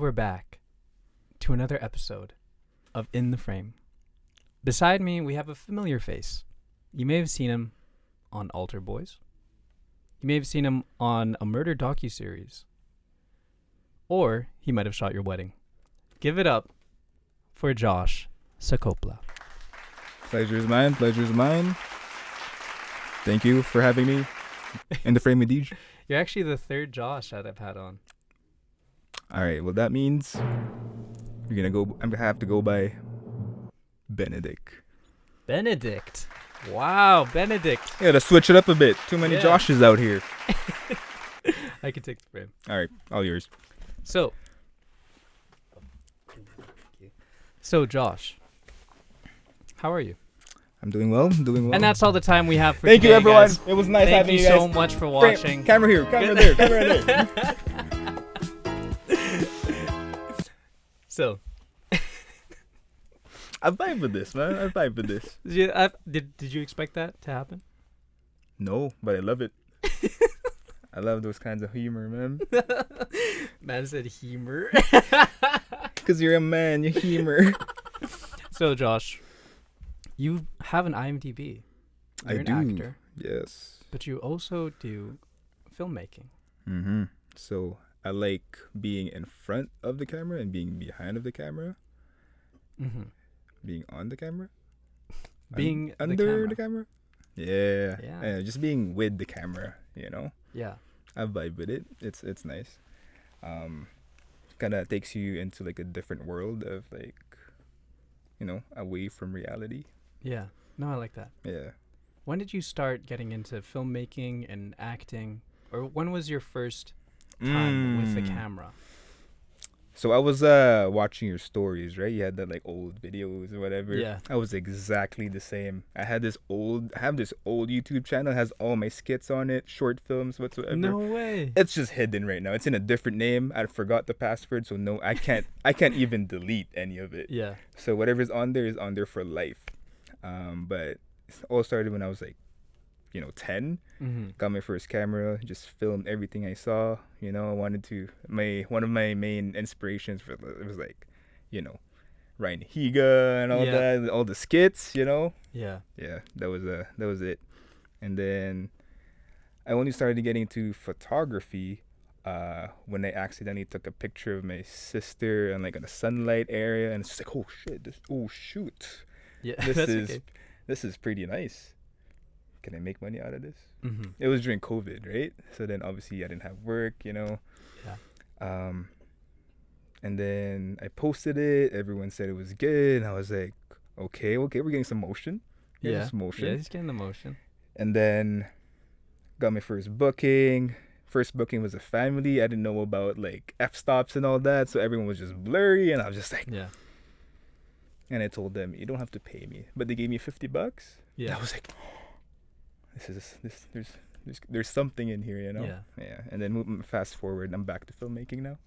we're back to another episode of In the Frame. Beside me, we have a familiar face. You may have seen him on Altar Boys. You may have seen him on a murder docuseries. Or he might have shot your wedding. Give it up for Josh Sacopla. Pleasure is mine. Pleasure is mine. Thank you for having me in the frame with DJ. You're actually the third Josh that I've had on. All right. Well, that means I'm gonna have to go by Benedict. Benedict. Wow, Benedict. Yeah, to switch it up a bit. Too many Yeah. Joshes out here. I can take the frame. All right, all yours. So Josh, how are you? I'm doing well. And that's all the time we have for Thank today, you, everyone. guys. It was nice Thank having you you guys. so much for Frame, watching. camera here. Camera there. Camera there. So, I vibe with this, man. I vibe with this. did you expect that to happen? No, but I love it. I love those kinds of humor, man. Man said humor. Because you're a man, you humor. So, Josh, you have an IMDb. You're an actor, Yes. but you also do filmmaking. Mm-hmm. So I like being in front of the camera and being behind of the camera. Mm-hmm. Being on the camera. Being under the camera. Yeah. Yeah. Just being with the camera, you know. Yeah. I vibe with it. It's nice. Kind of takes you into like a different world of like, you know, away from reality. Yeah. No, I like that. Yeah. When did you start getting into filmmaking and acting? Or when was your first time with the camera? So I was watching your stories, right? You had that like old videos or whatever. Yeah. I was exactly the same. I have this old YouTube channel. It has all my skits on it, short films whatsoever. No way. It's just hidden right now. It's in a different name. I forgot the password, so no, I can't even delete any of it. Yeah. So whatever's on there is on there for life. But it all started when I was like, 10. Mm-hmm. Got my first camera, just filmed everything I saw. I wanted to. One of my main inspirations was like, Ryan Higa and all that, all the skits. Yeah. Yeah, that was it. And then I only started getting into photography when I accidentally took a picture of my sister and like in a sunlight area, and it's just like, oh shit, shoot, Yeah. this is pretty nice. Can I make money out of this? Mm-hmm. It was during COVID, right? So then obviously I didn't have work, Yeah. And then I posted it. Everyone said it was good. And I was like, okay, we're getting some motion. Yeah. Some motion. Yeah, he's getting the motion. And then got my first booking. First booking was a family. I didn't know about like f-stops and all that. So everyone was just blurry. And I was just like, Yeah. And I told them, you don't have to pay me. But they gave me $50. Yeah. And I was like, there's something in here, Yeah. And then fast forward, I'm back to filmmaking now.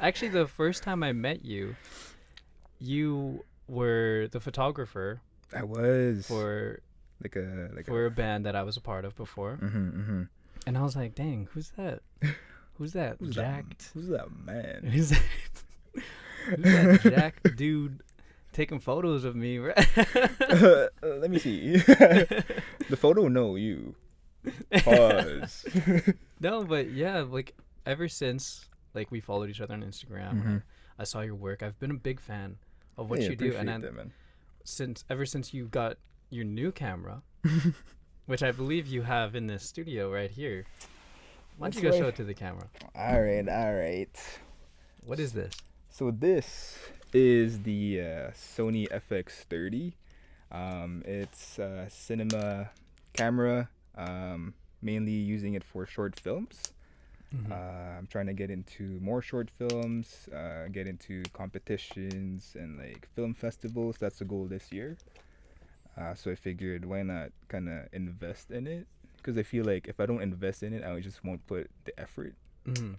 Actually, the first time I met you, you were the photographer. I was for a band that I was a part of before. Mm-hmm. And I was like, dang, who's that? Who's that jacked? Who's that man? Who's that jacked dude taking photos of me? Right? Let me see. The photo, no, you. Pause. No, but yeah, like ever since like we followed each other on Instagram, Mm-hmm. I saw your work. I've been a big fan of what Hey, you do, and appreciate that, man. ever since you got your new camera, which I believe you have in this studio right here. Why don't you go show it to the camera? All right. What is this? So this is the Sony FX30. It's a cinema camera, mainly using it for short films. Mm-hmm. I'm trying to get into more short films, get into competitions and like film festivals. That's the goal this year. So I figured, why not kind of invest in it? Because I feel like if I don't invest in it, I just won't put the effort. Mm-hmm.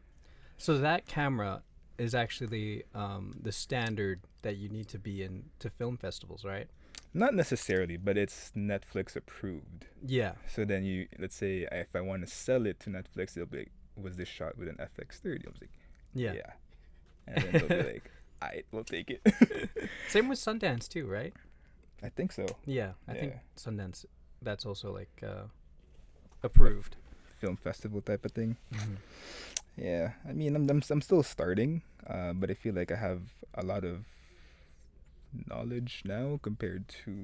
So that camera is actually the standard that you need to be in to film festivals, right? Not necessarily, but it's Netflix approved. Yeah. So then let's say if I want to sell it to Netflix, they'll be like, was this shot with an FX30? I was like, Yeah. and then they'll be like, "Alright, we'll take it." Same with Sundance too, right? I think so. Yeah, I think Yeah. Sundance. That's also like approved. Film festival type of thing. Mhm. Yeah, I mean, I'm still starting, but I feel like I have a lot of knowledge now compared to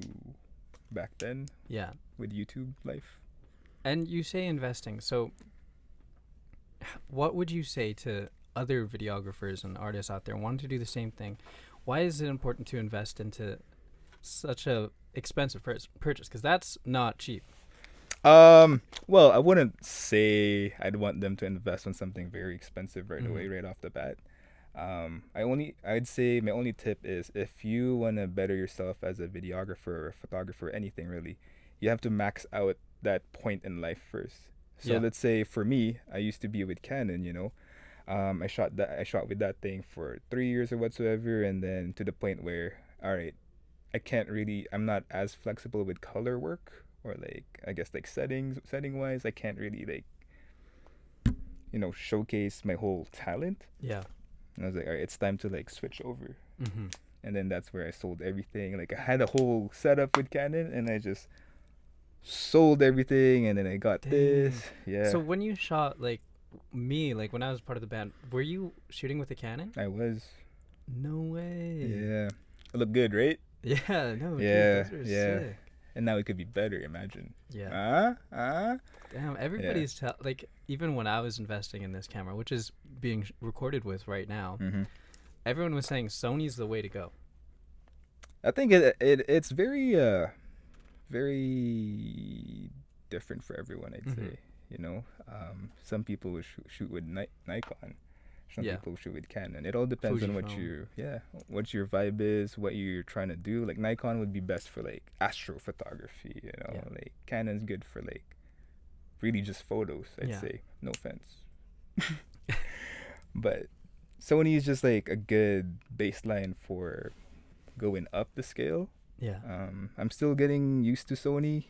back then Yeah, with YouTube life. and you say investing. So, what would you say to other videographers and artists out there wanting to do the same thing? Why is it important to invest into such a expensive purchase? Because that's not cheap. Well, I wouldn't say I'd want them to invest on something very expensive right away, Mhm. right off the bat. I'd say my only tip is if you want to better yourself as a videographer or photographer, anything really, you have to max out that point in life first. So Yeah. let's say for me, I used to be with Canon, you know. I shot with that thing for 3 years or whatsoever, and then to the point where, all right, I'm not as flexible with color work or like I guess like setting wise. I can't really like showcase my whole talent. Yeah. And I was like, all right, it's time to like switch over. Mm-hmm. And then that's where I sold everything. Like I had a whole setup with Canon, and I just sold everything, and then I got this. Yeah. So when you shot like when I was part of the band, were you shooting with a Canon? I was. No way. Yeah. It looked good, right? Yeah. No. Yeah, Dude, those are yeah. sick. And now it could be better. Imagine. Yeah. Ah. Damn. Everybody's like, even when I was investing in this camera, which is being recorded with right now, Mm-hmm. everyone was saying Sony's the way to go. I think it's very very different for everyone. I'd Mhm. say. Some people would shoot with Nikon. Some Yeah. people shoot with Canon. It all depends on what Fujifilm. what your vibe is, what you're trying to do. Like Nikon would be best for like astrophotography. Yeah. Like Canon's good for like really just photos. I'd Yeah. say. No offense. But Sony is just like a good baseline for going up the scale. Yeah. I'm still getting used to Sony.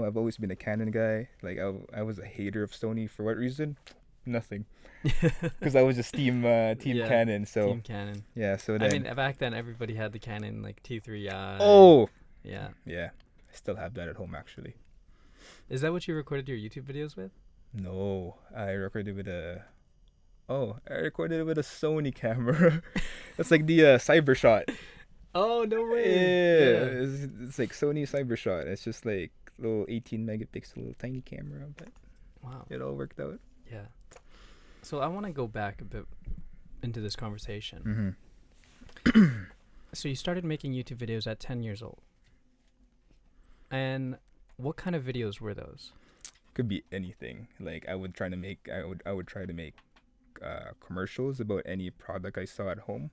I've always been a Canon guy. Like I was a hater of Sony. For what reason? Nothing. Because I was just team Yeah, Canon. So Team Canon. yeah. So I then. mean, back then everybody had the Canon like T3i. Oh. Yeah. Yeah. I still have that at home actually. Is that what you recorded your YouTube videos with? No, I recorded with a. Oh, I recorded with a Sony camera. That's like the Cybershot. Oh, no Yeah, it's like Sony Cybershot. It's just like little 18 megapixel little tiny camera, but Wow. it all worked out. Yeah. So I want to go back a bit into this conversation. Mm-hmm. So you started making YouTube videos at 10 years old. And what kind of videos were those? Could be anything. Like I would try to make commercials about any product I saw at home.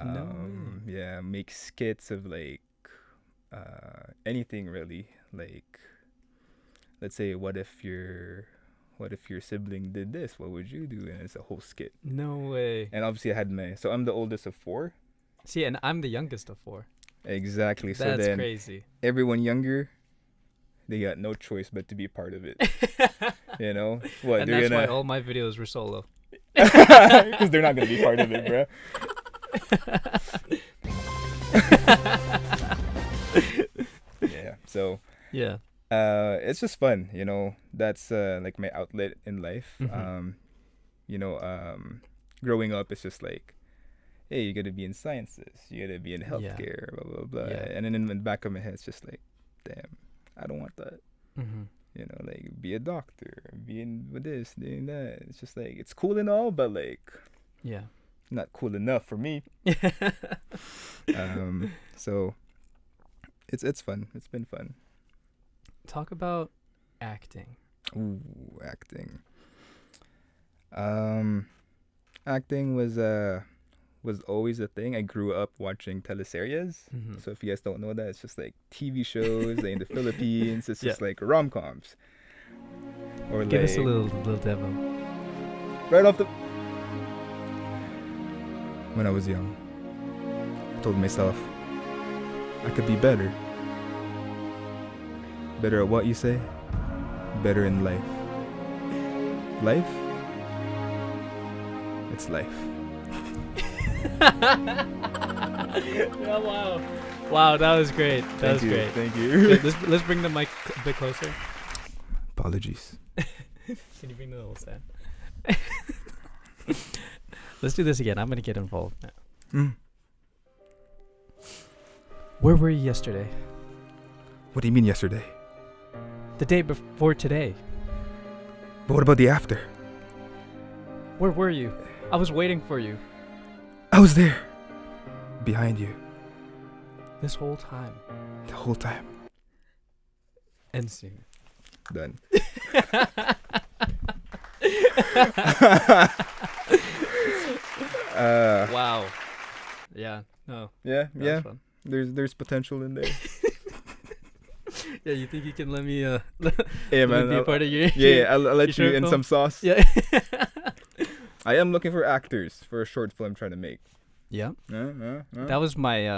No way. Yeah, make skits of like anything really. Like let's say what if your sibling did this, what would you do? And it's a whole skit. No way. And obviously I'm the oldest of 4. See, and I'm the youngest of 4. Exactly. So That's then crazy. everyone younger, they got no choice but to be part of it. What And they're that's why gonna all my videos were solo. because they're not gonna be part of it, bro. Yeah. So Yeah. it's just fun, That's like my outlet in life. Mhm. Growing up, it's just like, hey, you gotta be in sciences, you gotta be in healthcare, blah blah blah. Yeah. And then in the back of my head, it's just like, damn, I don't want that. Mm-hmm. Like be a doctor, be in with this, doing that. It's just like it's cool and all, but like Yeah. not cool enough for me. So it's fun. It's been fun. Talk about acting. Ooh, acting. Acting was always a thing. I grew up watching teleseries. Mhm. So if you guys don't know that, it's just like TV shows in the Philippines. It's just Yeah. like rom-coms. Or Give like us a little demo. right off the. When I was young, I told myself I could be better. Better at what you say? Better in life. Life? It's life. Yeah, wow. Wow, that was great. That was great. Thank you. Let's bring the mic a bit closer. Apologies. Can you bring the little stand? Let's do this again. I'm gonna get involved now. Where were you yesterday? What do you mean yesterday? The day before today. But what about the after? Where were you? I was waiting for you I was there. Behind you. this whole time. The whole time. End scene. Done. Wow. Yeah. No. Yeah, that yeah. was fun. There's potential in there. Yeah, you think you can let me Yeah, let man. me be a part of your Yeah, I'll let you short in film? some sauce. Yeah. I am looking for actors for a short film I'm trying to make. Yeah. That That was my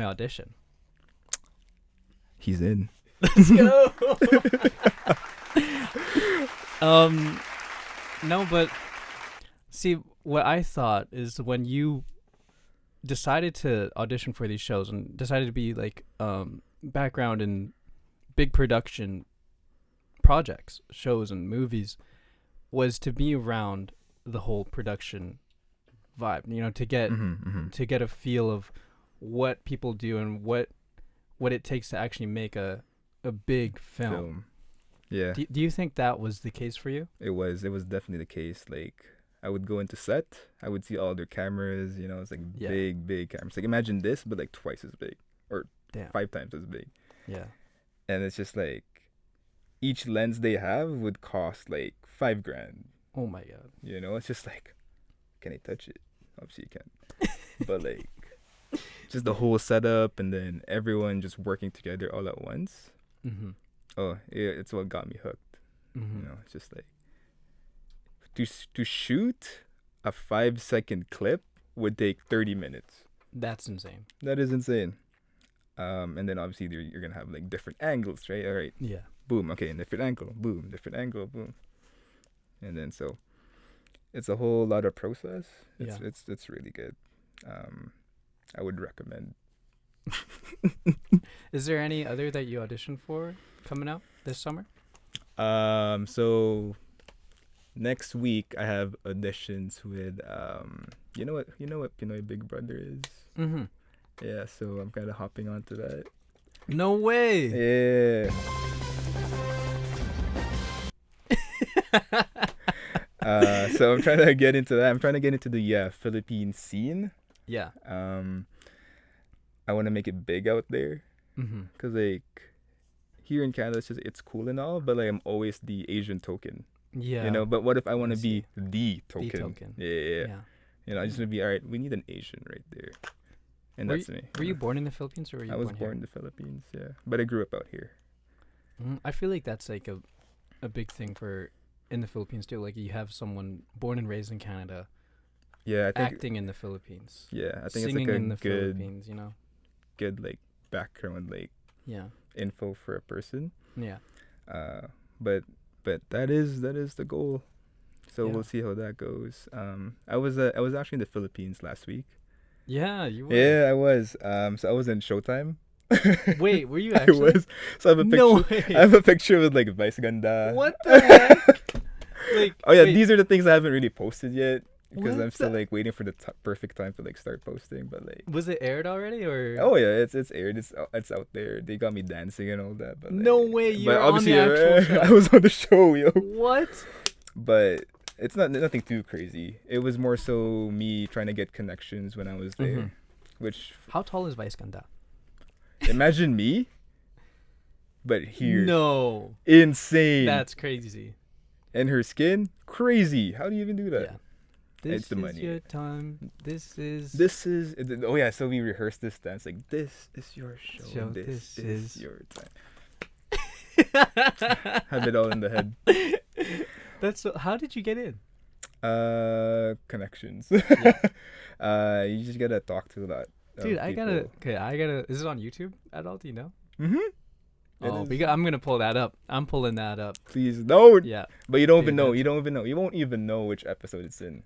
audition. He's in. Let's go. No, but see, what I thought is when you decided to audition for these shows and decided to be like background in big production projects, shows and movies, was to be around the whole production vibe, you know, to get to get a feel of what people do and what it takes to actually make a big film. Yeah. Do you think that was the case for you? It was definitely the case. Like, I would go into set, I would see all their cameras, you know, it's like Yeah. big cameras. Like, imagine this, but like twice as big or Damn. 5 times as big. Yeah. And it's just like each lens they have would cost like $5,000. Oh my god. You know, it's just like, can I touch it? Obviously you can. But like, just the whole setup and then everyone just working together all at once. Mm-hmm. Oh, yeah, it's what got me hooked. Mm-hmm. You know, it's just like to shoot a 5-second clip would take 30 minutes. That's insane. That is insane. And then obviously you're gonna have like different angles, right? All right, Yeah. boom. Okay, different angle, boom. Different angle, boom. And then so it's a whole lot of process. It's really good. I would recommend. Is there any other that you auditioned for coming out this summer? So next week I have auditions with you know what Pinoy Big Brother is? Mm-hmm. Yeah, so I'm kind of hopping onto that. No way. Yeah. So I'm trying to get into that. I'm trying to get into the Philippine scene. Yeah. I want to make it big out there. Mm-hmm. Cause like here in Canada, it's cool and all, but like I'm always the Asian token. Yeah. You know, but what if I want I to be the token? The token. Yeah. You know, I just want to be all right. We need an Asian right there, and that's me. Were you born in the Philippines or were you I was born born in the Philippines, yeah, but I grew up out here. here? I feel like that's like a big thing for in the Philippines too. Like you have someone born and raised in Canada, Yeah, I think. acting in the Philippines. Yeah, I think singing it's like in a the good, Philippines. You know. good like background like Yeah. info for a person. Yeah. But that is the goal. So Yeah. we'll see how that goes. I was actually in the Philippines last week. Yeah, you were. Yeah, I was. So I was in Showtime. Wait, were you I actually? was. So I have a picture. No way. I have a picture with like Vice Ganda. What the heck? Like, Oh yeah, wait, these are the things I haven't really posted yet because What I'm still the- like waiting for the perfect time to like start posting. But like, was it aired already or? oh yeah, it's aired. It's out there. They got me dancing and all that. But No like, way, you but were on obviously, the actual show. I was on the show, yo. What? But it's nothing too crazy. It was more so me trying to get connections when I was there. Mhm. Which How tall is Vice Ganda? imagine me, but here, No, insane. that's crazy. And her skin, crazy. How do you even do that? Yeah. This It's the is money. your time. This is. This is oh yeah. So we rehearsed this dance like this is your show. Show, This this is is- your time. Have it all in the head. That's so, how did you get in? Connections. You just gotta talk to a lot. Dude, I gotta. Is it on YouTube at all? Do you know? Mm-hmm. Oh, I'm gonna pull that up. I'm pulling that up. Please don't. Yeah. But you don't Dude, even know. that's- You don't even know. You won't even know which episode it's in.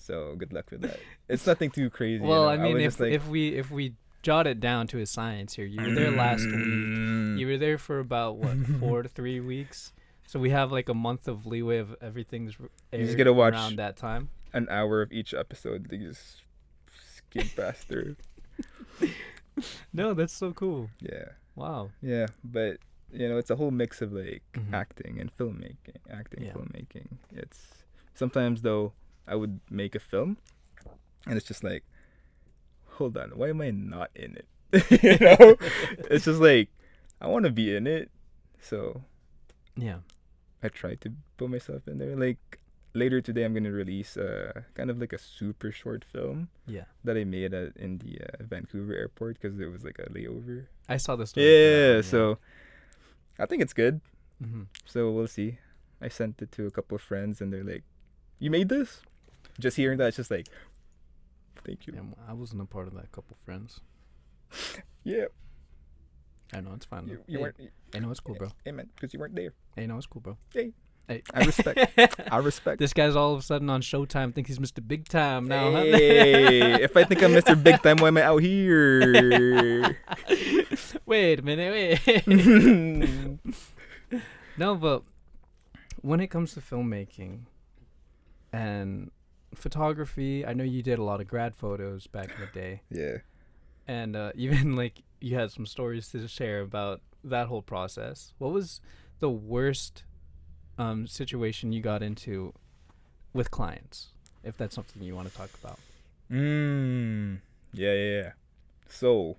So good luck with that. It's nothing too crazy. Well, you know? I mean, was if just like, if we jot it down to a science here, you were there last week. You were there for about what 4 to 3 weeks. So we have like a month of leeway of everything's You just aired gotta watch around that time. an hour of each episode. They just skim past through. No, that's so cool. Yeah. Wow. Yeah, but it's a whole mix of like Mhm. acting and filmmaking. Acting, Yeah. filmmaking. It's sometimes though I would make a film, and it's just like, hold on, why am I not in it? It's just like I want to be in it, so Yeah. I try to put myself in there. Like later today, I'm gonna release kind of like a super short film Yeah. that I made in the Vancouver airport because it was like a layover. I saw the story. for that Yeah, one, so I think it's good. Mhm. So we'll see. I sent it to a couple of friends, and they're like, "You made this?" Just hearing that, it's just like, "Thank you." Yeah, I wasn't a part of that. Couple friends. Yeah, I know it's fine. you Hey, weren't. I know it's cool, bro. Hey man, because you weren't there. Hey, no, it's cool, bro. Hey. Hey. I respect. I respect. This guy's all of a sudden on Showtime. Think he's Mr. Big Time now. huh? Hey, if I think I'm Mr. Big Time, why am I out here? Wait a minute. Wait. No, but when it comes to filmmaking and photography, I know you did a lot of grad photos back in the day, Yeah. and even like you had some stories to share about that whole process. What was the worst situation you got into with clients, if that's something you want to talk about? Yeah. So,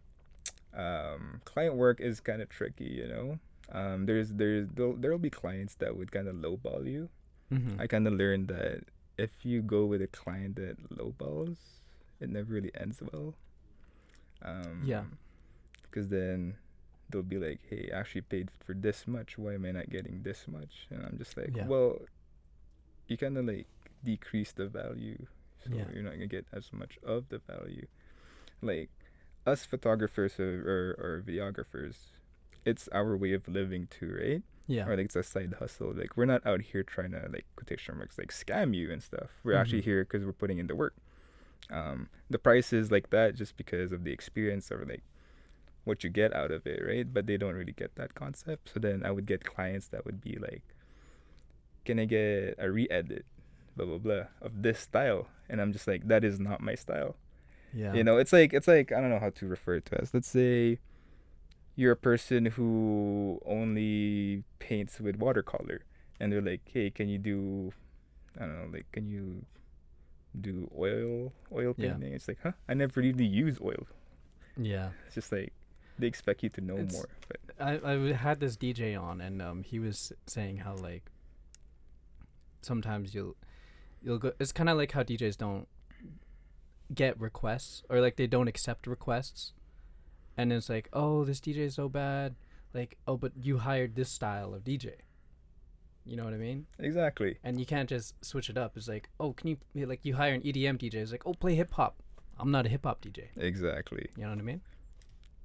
client work is kind of tricky, there'll be clients that would kind of lowball you. Mm-hmm. I kind of learned that if you go with a client that lowballs, it never really ends well. Yeah. Because then they'll be like, "Hey, I actually paid for this much. Why am I not getting this much?" And I'm just like, Yeah. "Well, you kind of like decrease the value, so Yeah. you're not gonna get as much of the value." Like us photographers or videographers, it's our way of living too, right? Yeah. Or like it's a side hustle. Like we're not out here trying to like quotation marks like scam you and stuff. We're actually Mhm. here because we're putting in the work. The price is like that just because of the experience or like what you get out of it, right? But they don't really get that concept. So then I would get clients that would be like, "Can I get a re-edit, blah blah blah, of this style?" And I'm just like, that is not my style. Yeah. It's like I don't know how to refer it to as. Let's say you're a person who only paints with watercolor, and they're like, "Hey, can you do, I don't know, like, can you do oil Yeah. painting?" It's like, huh? I never really use oil. Yeah. It's just like they expect you to know It's- more. But I had this DJ on, and he was saying how like sometimes you'll go. It's kind of like how DJs don't get requests, or like they don't accept requests, and it's like, oh, this DJ is so bad. Like, oh, but you hired this style of DJ. You know what I mean? exactly. And you can't just switch it up. It's like, oh, can you like you hire an EDM DJ? It's like, oh, play hip hop. I'm not a hip hop DJ. Exactly. You know what I mean?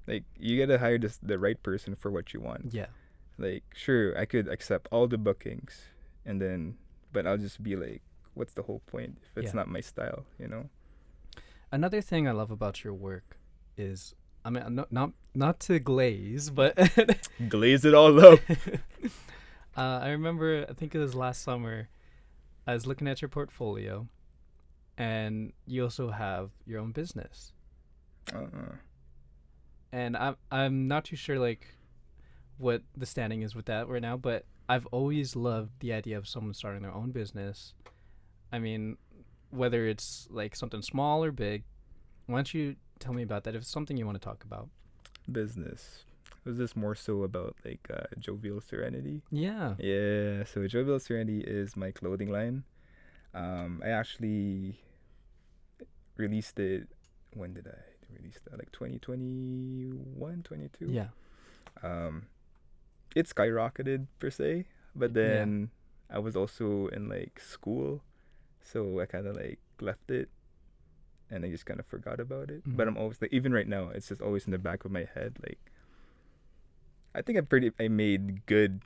Like you gotta hire the right person for what you want. Yeah. Like sure, I could accept all the bookings, but I'll just be like, what's the whole point if it's Yeah. not my style? Another thing I love about your work is, I mean, not to glaze, but Glaze it all up. I remember, I think it was last summer, I was looking at your portfolio, and you also have your own business. And I'm not too sure like what the standing is with that right now, but I've always loved the idea of someone starting their own business. I mean, whether it's like something small or big, why don't you tell me about that if it's something you want to talk about? Business. Was this more so about like Jovial Serenity? Yeah. Yeah, so Jovial Serenity is my clothing line. I actually released it. When did I release that? Like 2021, 22? Yeah. It skyrocketed per se, but then I was also in like school, so I kind of like left it, and I just kind of forgot about it. Mhm. But I'm always like, even right now, it's just always in the back of my head. Like, I think I made good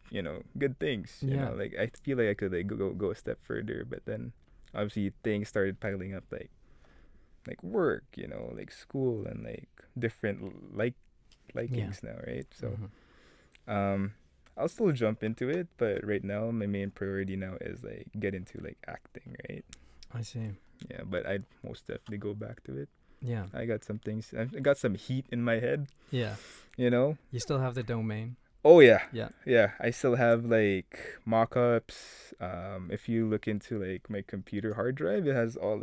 things. Yeah. Like I feel like I could like go a step further, but then obviously things started piling up, like work, like school and like different Yeah. likings now, right? So Mhm. I'll still jump into it, but right now my main priority now is like get into like acting, right? I see. Yeah, but I'd most definitely go back to it. Yeah. I got some things. I got some heat in my head, Yeah. you know. You still have the domain. Oh yeah, Yeah. yeah. I still have like mock-ups. If you look into like my computer hard drive, it has all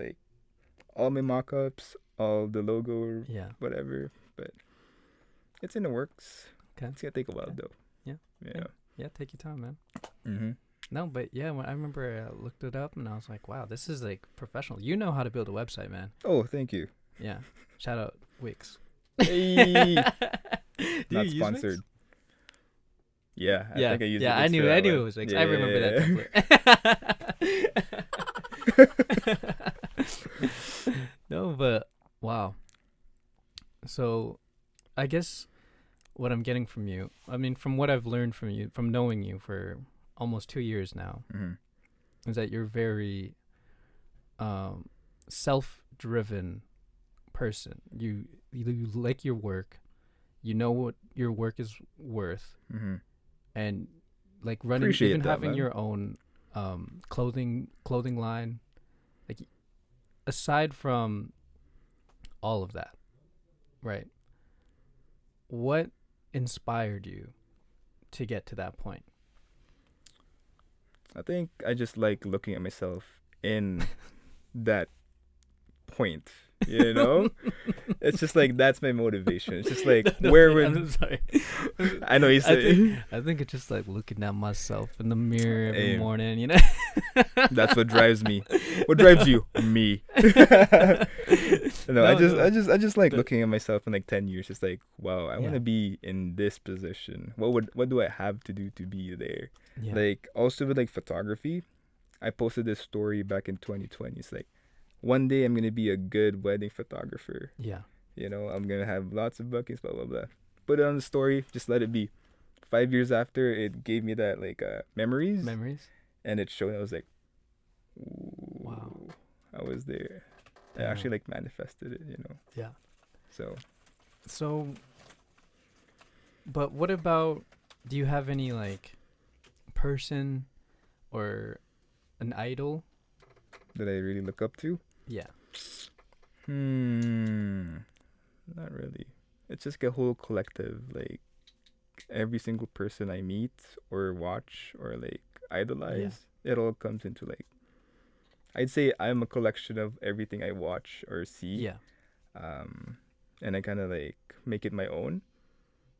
my mock-ups, all the logo, Yeah. whatever. But it's in the works. Okay. It's gonna take a while Okay. though. Yeah. Yeah. Yeah. Take your time, man. Mm-hmm. No, but yeah, when I remember I looked it up and I was like, wow, this is like professional. You know how to build a website, man. Oh, thank you. Yeah. Shout out Wix. Hey, Do not you use sponsored. Wix? Yeah, I Yeah. think I used Yeah, Wix for I that knew it one. was Wix. Yeah, I remember yeah, that template. No, but wow. So I guess what I'm getting from you, I mean, from what I've learned from you, from knowing you for almost 2 years now, mm-hmm. is that you're very self-driven person. You like your work. You know what your work is worth, Mm-hmm. and like running, Appreciate even that, having man. your own clothing line. Like aside from all of that, right? What inspired you to get to that point? I think I just like looking at myself in that point. It's just like that's my motivation. It's just like No, where I'm would sorry. I know you say I think it's just like looking at myself in the mirror every Hey, morning, you know. that's what drives me. What drives you? Me. No, I just like But- looking at myself in like 10 years. It's like, wow, I want Yeah. to be in this position. What do I have to do to be there? Yeah. Like also with like photography, I posted this story back in 2020. It's like one day I'm gonna be a good wedding photographer. Yeah. I'm gonna have lots of bookings, blah blah blah. Put it on the story, just let it be. 5 years after, it gave me that like memories, Memories. and it showed. I was like, ooh, Wow. I was there. I Yeah. actually like manifested it. Yeah. So So, but what about? Do you have any like person or an idol? that I really look up to. Yeah. Not really. It's just a whole collective. Like every single person I meet or watch or like idolize, it all comes into like. I'd say I'm a collection of everything I watch or see. Yeah. And I kind of like make it my own,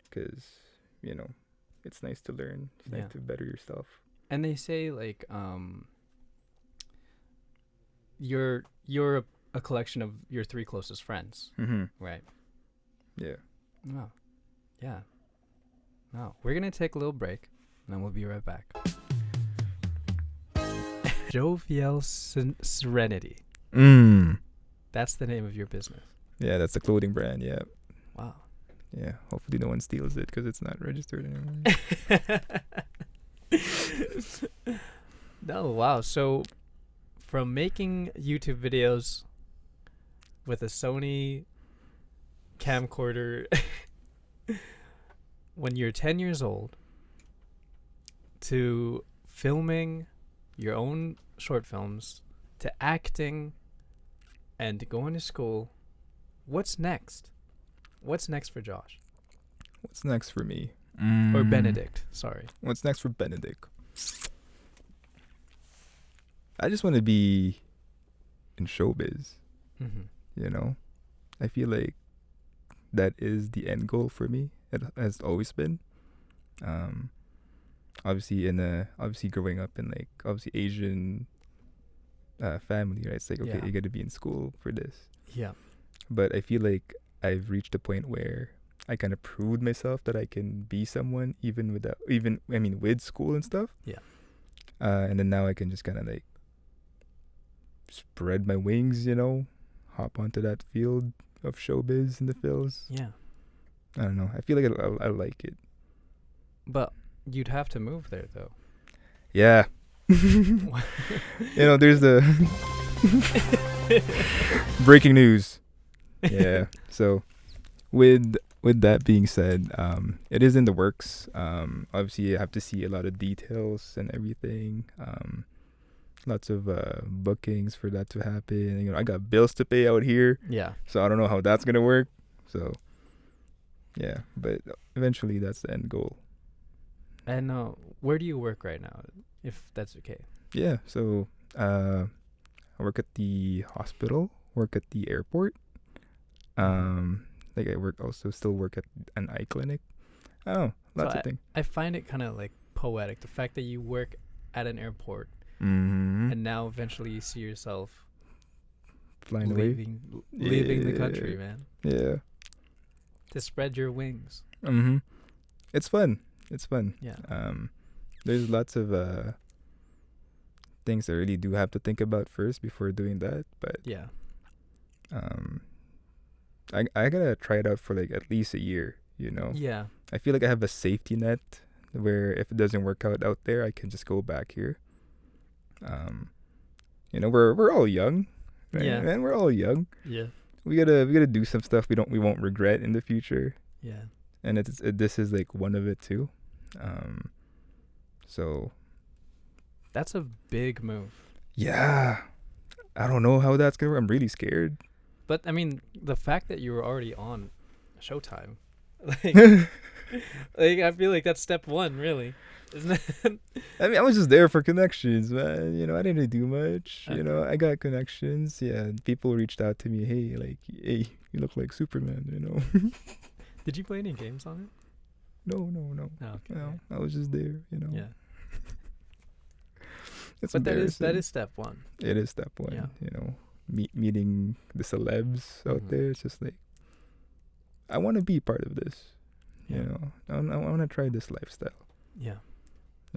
because it's nice to learn. It's Yeah. nice to better yourself. And they say like you're a collection of your 3 closest friends, Mm-hmm. right? Yeah. Oh. Yeah. No. We're going to take a little break and then we'll be right back. Jovial Serenity. That's the name of your business. Yeah, that's the clothing brand. Yeah. Wow. Yeah. Hopefully no one steals it because it's not registered anymore. No, wow. So from making YouTube videos with a Sony camcorder when you're 10 years old to filming your own short films to acting and to going to school, what's next? What's next for Josh? What's next for me? Or Benedict, sorry. What's next for Benedict? I just want to be in showbiz. Mm-hmm. I feel like that is the end goal for me. It has always been. Obviously growing up in like obviously Asian family, right? It's like, okay, Yeah. you got to be in school for this. Yeah. But I feel like I've reached a point where I kind of proved myself that I can be someone with school and stuff. Yeah. And then now I can just kind of like spread my wings, hop onto that field of showbiz in the films. Yeah. I don't know. I feel like I like it. But you'd have to move there though. Yeah. There's the breaking news. Yeah. So with that being said, it is in the works. Obviously, you have to see a lot of details and everything. Lots of bookings for that to happen. I got bills to pay out here, Yeah. so I don't know how that's gonna work. So, yeah, but eventually that's the end goal. And where do you work right now, if that's okay? Yeah. So, I work at the hospital. Work at the airport. Like I still work at an eye clinic. Oh, lots of things. I find it kind of like poetic, the fact that you work at an airport and now eventually you see yourself flying away, leaving the country, man. Yeah. To spread your wings. It's fun. Yeah. There's lots of things I really do have to think about first before doing that, but yeah. I gotta try it out for like at least a year. Yeah. I feel like I have a safety net where if it doesn't work out there, I can just go back here. We're all young, right? Yeah. Man, we're all young. Yeah. We gotta do some stuff we won't regret in the future. Yeah. And this is like one of it too. So that's a big move. Yeah. I don't know how that's gonna work. I'm really scared. But I mean, the fact that you were already on Showtime, like I feel like that's step one, really, isn't it? I mean, I was just there for connections, man. I didn't really do much. I got connections. Yeah, people reached out to me. Hey, you look like Superman. Did you play any games on it? No. Oh, okay. No, I was just there. Yeah. But that is step one. It is step one. Yeah. Meeting the celebs out there. It's just like, I want to be part of this. Yeah. I want to try this lifestyle. Yeah.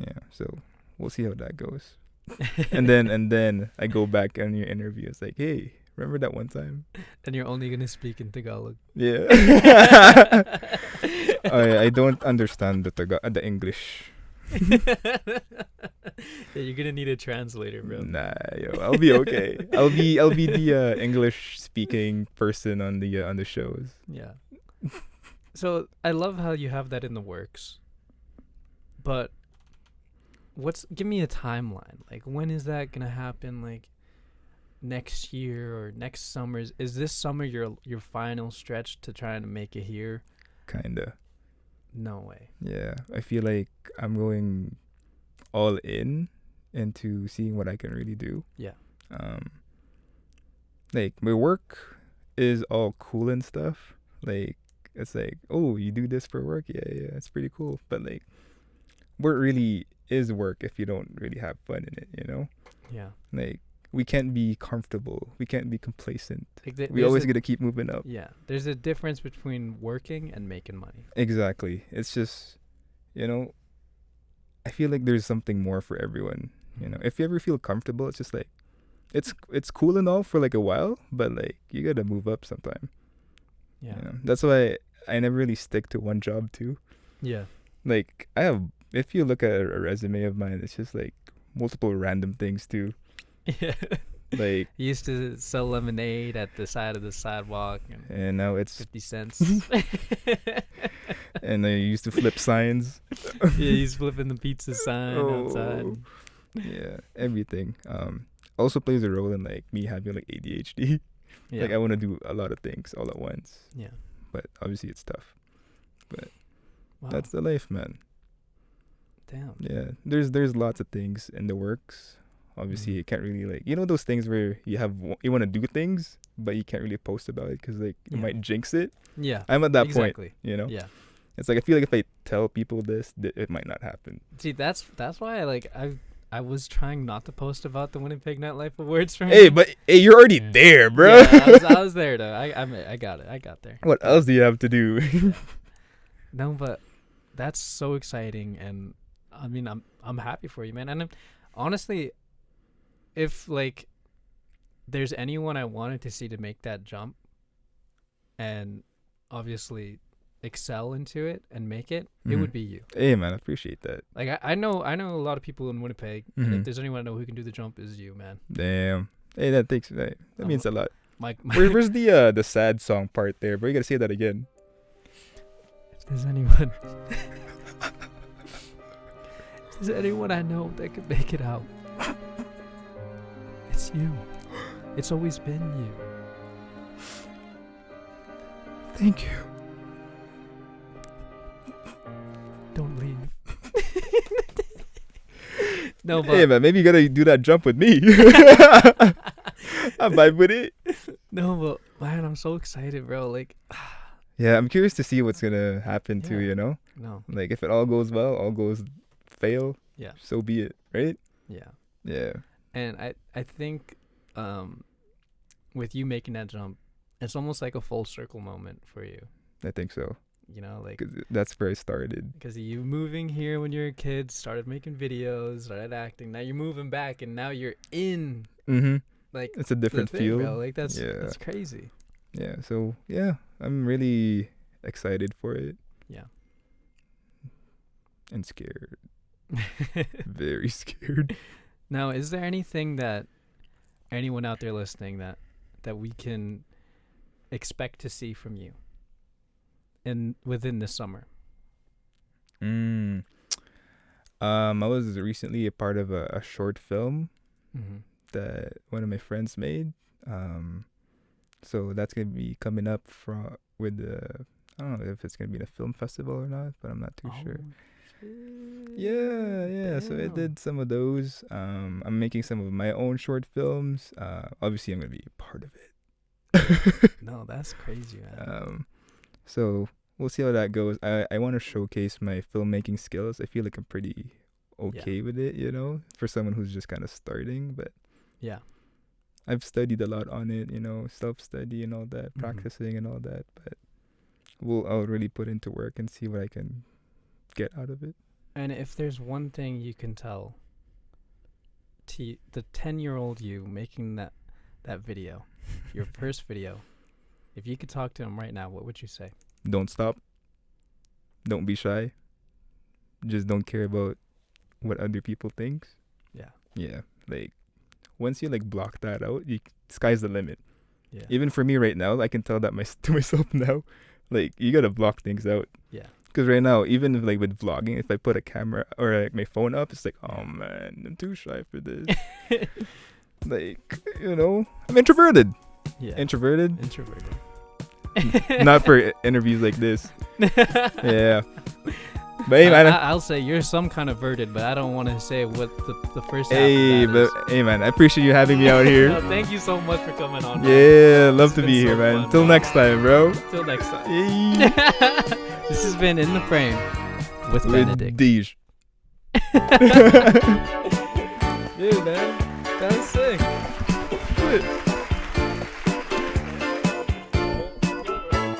Yeah. So we'll see how that goes. and then I go back on your interview. It's like, hey, remember that one time? And you're only gonna speak in Tagalog. Yeah. I don't understand the English. Yeah, you're gonna need a translator, bro. Nah, I'll be okay. I'll be the English speaking person on the shows. Yeah. So I love how you have that in the works. But give me a timeline. Like, when is that gonna happen? Like, next year or next summer? Is this summer your final stretch to try and make it here? Kinda. No way. Yeah, I feel like I'm going all into seeing what I can really do. Yeah. Like, my work is all cool and stuff. Like, it's like, oh, you do this for work? Yeah, it's pretty cool. But like, work really is work if you don't really have fun in it, Yeah. Like, we can't be comfortable. We can't be complacent. Like we always got to keep moving up. Yeah. There's a difference between working and making money. Exactly. It's just, I feel like there's something more for everyone. If you ever feel comfortable, it's just like, it's cool and all for like a while, but like, you got to move up sometime. Yeah. That's why I never really stick to one job too. Yeah. Like, if you look at a resume of mine, it's just like multiple random things too. Yeah. Like, you used to sell lemonade at the side of the sidewalk, and now it's 50 cents. And I used to flip signs. Yeah, he's flipping the pizza sign outside. Yeah, everything. Also plays a role in like me having like ADHD. Yeah. Like, I want to do a lot of things all at once. Yeah. But obviously it's tough. But wow. That's the life, man. Damn. Yeah, there's lots of things in the works. Obviously, you can't really like, those things where you want to do things, but you can't really post about it because like you might jinx it. Yeah, I'm at that point. Yeah, it's like, I feel like if I tell people this, it might not happen. See, that's why I was trying not to post about the Winnipeg Nightlife Awards for me. Hey, you're already there, bro. Yeah, I was there though. I got it. I got there. What else do you have to do? Yeah. No, but that's so exciting, and I mean, I'm happy for you, man. And honestly, if like there's anyone I wanted to see to make that jump, and obviously excel into it and make it, it would be you. Hey man, I appreciate that. Like I know a lot of people in Winnipeg, and if Mhm. there's anyone I know who can do the jump, is you, man. Damn. Hey, that means a lot. My Where's the sad song part there? But you gotta say that again. if there's anyone, if there's anyone I know that could make it out, it's you. It's always been you. Thank you. Don't leave. No, but Hey man, maybe you gotta do that jump with me. I'm vibe with it. no, but man, I'm so excited, bro. Like, Yeah, I'm curious to see what's gonna happen too. Yeah. You know, no, like if it all goes well, all goes fail. Yeah. So be it, right? yeah. Yeah. And I think with you making that jump, it's almost like a full circle moment for you. I think so. You know, like, 'Cause that's where I started. because you moving here when you're a kid, started making videos, started acting. Now you're moving back, and now you're in Mm-hmm. like It's a different the thing, feel. bro. Like that's Yeah. crazy. Yeah. So yeah, I'm really excited for it Yeah. and scared. Very scared. Now, is there anything that anyone out there listening that we can expect to see from you within this summer? I was recently a part of a short film Mm-hmm. that one of my friends made. So that's gonna be coming up with the, I don't know if it's gonna be in a film festival or not, but I'm not too sure. Yeah. So I Damn. did some of those. I'm making some of my own short films. Obviously I'm gonna be a part of it. No, that's crazy, man. So we'll see how that goes. I want to showcase my filmmaking skills. I feel like I'm pretty okay with it, you know, for someone who's just kind of starting. But Yeah. I've studied a lot on it, you know, self-study and all that, Mhm. practicing and all that. But I'll really put into work and see what I can get out of it. And if there's one thing you can tell to the 10-year-old you making that video, your first video, if you could talk to him right now, what would you say? Don't stop. Don't be shy. Just don't care about what other people think. Yeah. Yeah, like once you like block that out, sky's the limit. Yeah. Even for me right now, I can tell that to myself now, like you gotta block things out. Yeah. Because right now, even if, like with vlogging, if I put a camera or like my phone up, it's like, oh man, I'm too shy for this. Like, you know, I'm introverted. Yeah. Introverted. Introverted. Not for interviews like this. Yeah. But hey, man. I'll say you're some kind of verted, but I don't want to say what the first half Hey, of that is. but hey, man, I appreciate you having me out here. No, thank you so much for coming on. bro. Yeah, love It's to been be so here, man. fun, Till man. next time, bro. Till next time. Hey. This has been In the Frame with Benedict. Dej. Dude, man, that was sick. Good.